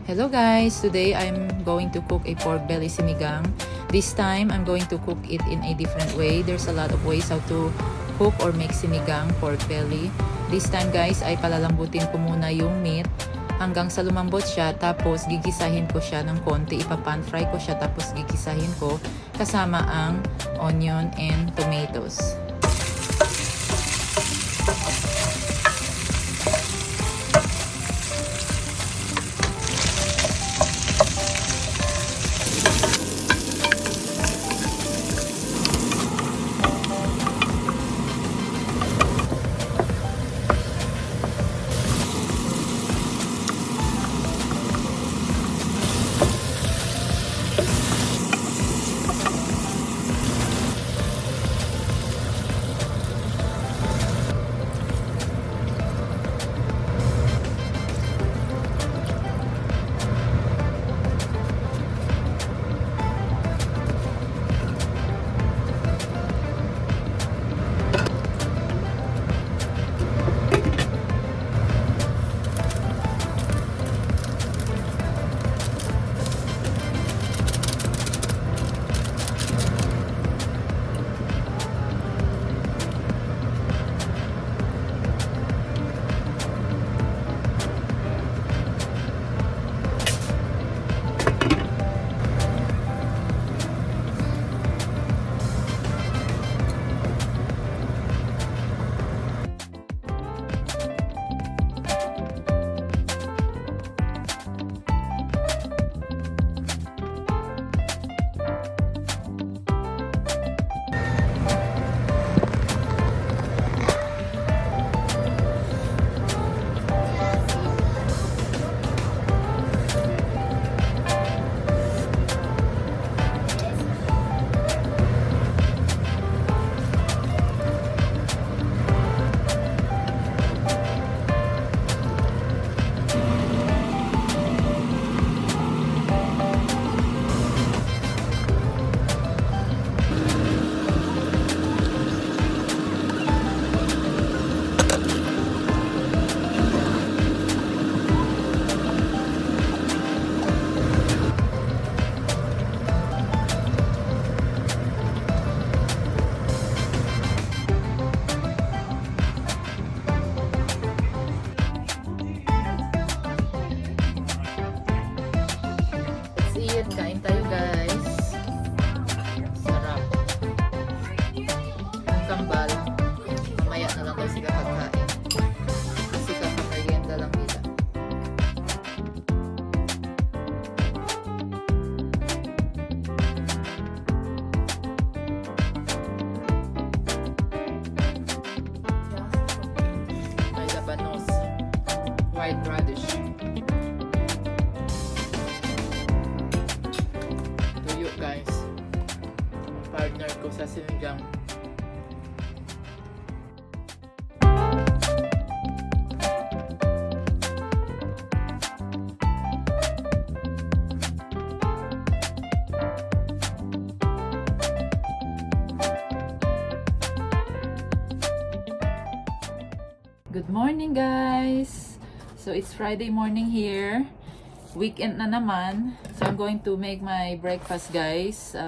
Hello guys! Today I'm going to cook a pork belly sinigang. This time I'm going to cook it in a different way. There's a lot of ways how to cook or make sinigang pork belly. This time guys ay palalambutin ko muna yung meat hanggang sa lumambot siya, tapos gigisahin ko siya ng konti, ipapan fry ko siya, tapos gigisahin ko kasama ang onion and tomatoes. Kain tayo guys. Sarap. Yung kambal, mamaya na lang tayo sila pagkain. Kasi kaka-merienda lang nila. May labanos, white radish, guys, partner ko sa sinigang. Good morning guys! So it's Friday morning here. Weekend na naman. So I'm going to make my breakfast guys.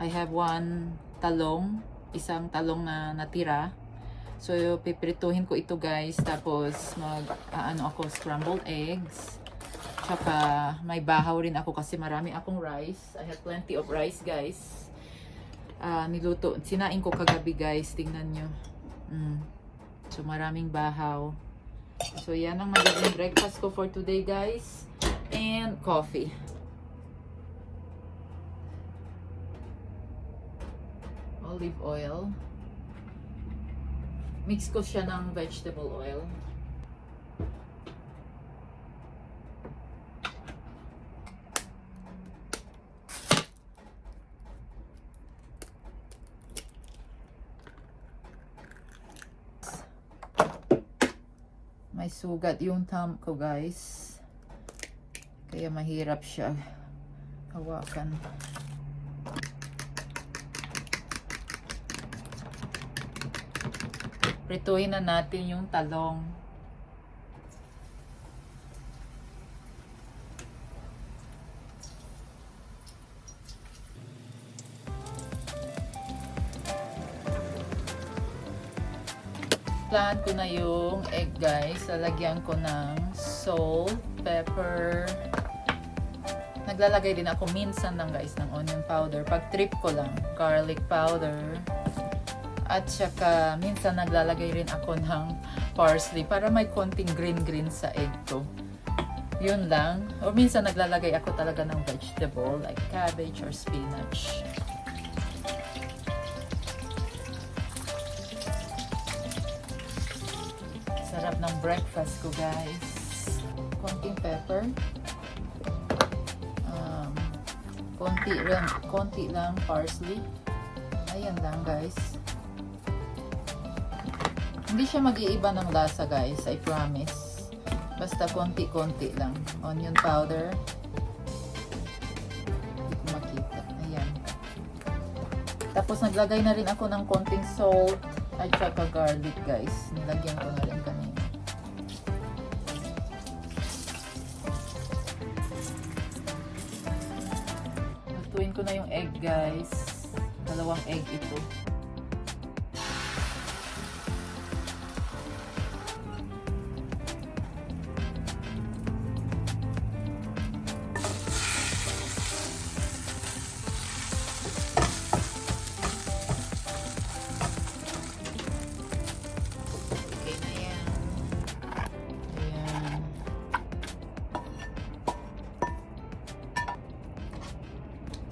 I have isang talong na natira. So piprituhin ko ito guys. Tapos ako scrambled eggs. Tsaka may bahaw rin ako kasi marami akong rice. I have plenty of rice guys. Sinain ko kagabi guys. Tingnan nyo. So maraming bahaw. So yan ang magiging breakfast ko for today guys. And coffee. Olive oil. Mix ko siya ng vegetable oil. May sugat yung thumb ko guys. Kaya mahirap siya hawakan. Prituhin na natin yung talong. Tinimplahan ko na yung egg guys. Lalagyan ko ng salt, pepper. Naglalagay din ako minsan lang guys ng onion powder. Pag trip ko lang, garlic powder. At saka minsan naglalagay rin ako ng parsley para may konting green sa egg ko. Yun lang. O minsan naglalagay ako talaga ng vegetable like cabbage or spinach. Sarap ng breakfast ko guys. Konting pepper. Konti lang parsley. Ayan lang guys. Hindi siya mag-iiba ng lasa guys, I promise. Basta konti-konti lang. Onion powder. Hindi ko makita. Ayan. Tapos naglagay na rin ako ng konting salt at saka garlic guys. Nilagyan ko na rin kanina. Lutuin ko na yung egg guys. 2 egg ito. Okay na yan. Ayan.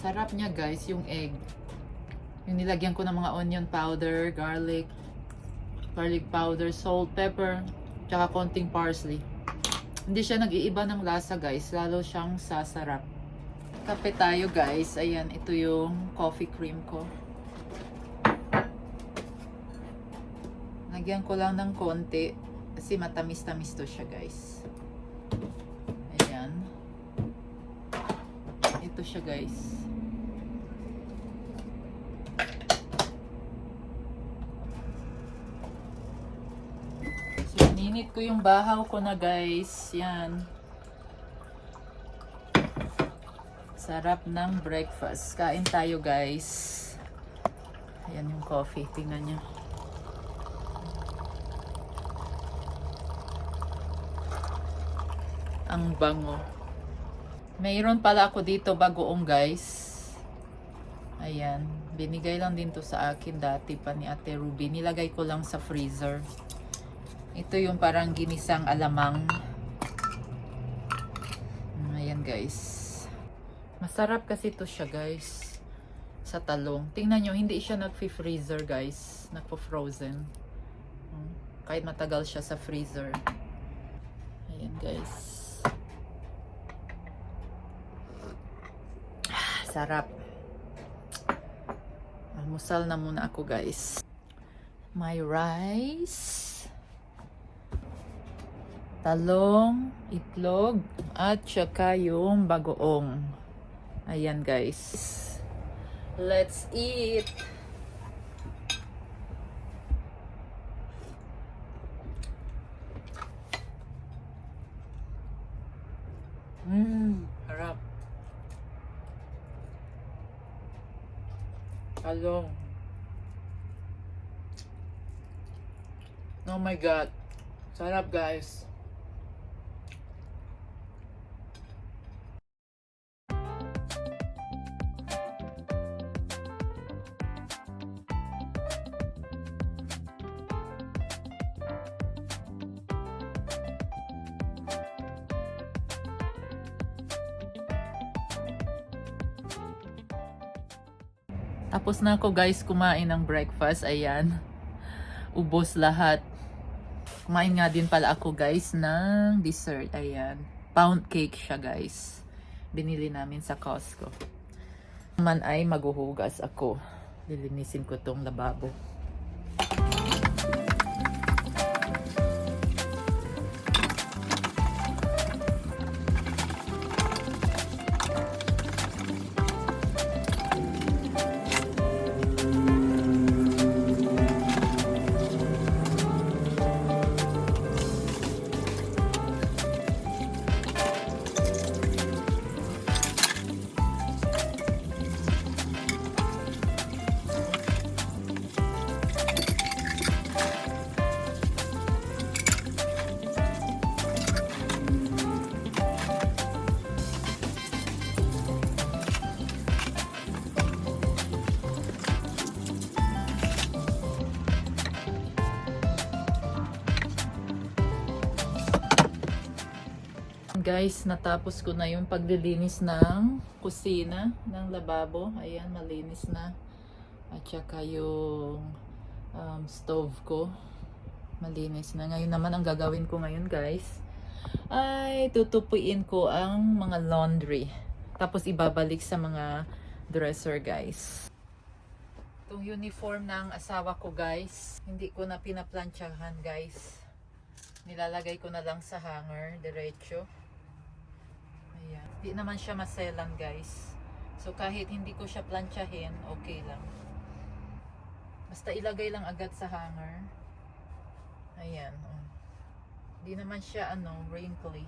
Sarap niya guys yung egg. Yung nilagyan ko ng mga onion powder, garlic powder, salt, pepper, tsaka konting parsley. Hindi siya nag-iiba ng lasa guys, lalo siyang sasarap. Kape tayo guys. Ayan, ito yung coffee cream ko. Lagyan ko lang ng konti kasi matamis-tamis to siya guys. Ayan. Ito siya guys. So, ninit ko yung bahaw ko na guys. Yan. Sarap ng breakfast. Kain tayo guys. Ayan yung coffee. Tingnan nyo. Ang bango. Mayroon pala ako dito bagoong guys. Ayan. Binigay lang din to sa akin dati pa ni Ate Ruby. Nilagay ko lang sa freezer. Ito yung parang ginisang alamang. Ayan guys. Masarap kasi to siya guys. Sa talong. Tingnan nyo, hindi siya nagfi-freezer guys. Nagpo-frozen. Kahit matagal siya sa freezer. Ayan guys. Sarap. Almusal na muna ako guys. My rice. Talong, itlog, at saka yung bagoong. Ayan guys. Let's eat! Harap. Talong. Oh my God. Sarap guys. Tapos na ako guys kumain ng breakfast. Ayan. Ubos lahat. Kumain nga din pala ako guys ng dessert. Ayan. Pound cake siya guys. Binili namin sa Costco. Naman ay maghuhugas ako. Lilinisin ko tong lababo. Ayan guys, natapos ko na yung paglilinis ng kusina, ng lababo. Ayan, malinis na. At saka yung stove ko, malinis na. Ngayon naman, ang gagawin ko ngayon guys, ay tutupuin ko ang mga laundry. Tapos ibabalik sa mga dresser guys. Itong uniform ng asawa ko guys, hindi ko na pinaplantsahan guys. Nilalagay ko na lang sa hanger, diretso. Ayan. Hindi naman siya maselan guys. So kahit hindi ko siya plantsahin, okay lang. Basta ilagay lang agad sa hanger. Ayan. Oh. Hindi naman siya wrinkly.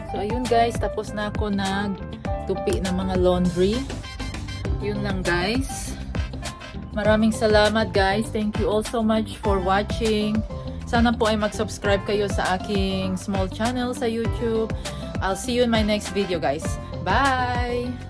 So ayun guys, tapos na ako nagtupi ng mga laundry. Yun lang guys. Maraming salamat guys. Thank you all so much for watching. Sana po ay mag-subscribe kayo sa aking small channel sa YouTube. I'll see you in my next video guys. Bye!